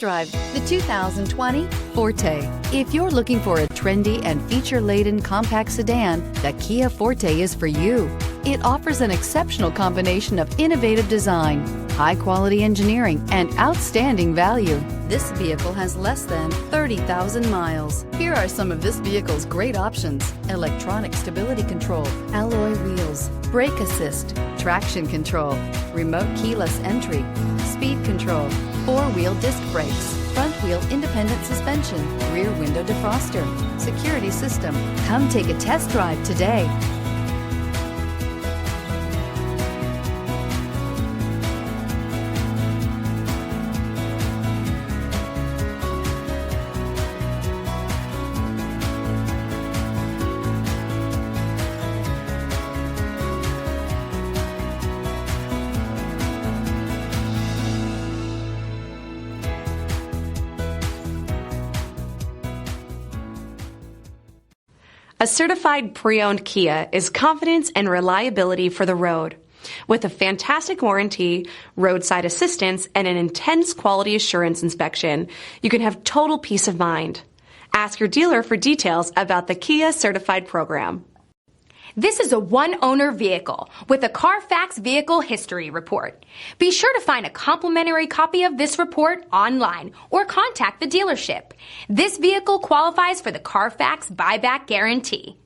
Drive the 2020 Forte. If you're looking for a trendy and feature-laden compact sedan, the Kia Forte is for you. It offers an exceptional combination of innovative design, high-quality engineering, and outstanding value. This vehicle has less than 30,000 miles. Here are some of this vehicle's great options: electronic stability control, alloy wheels, brake assist, traction control, remote keyless entry, speed control, four-wheel disc brakes, front-wheel independent suspension, rear window defroster, security system. Come take a test drive today. A certified pre-owned Kia is confidence and reliability for the road. With a fantastic warranty, roadside assistance, and an intense quality assurance inspection, you can have total peace of mind. Ask your dealer for details about the Kia Certified Program. This is a one-owner vehicle with a CARFAX Vehicle History Report. Be sure to find a complimentary copy of this report online or contact the dealership. This vehicle qualifies for the CARFAX Buyback Guarantee.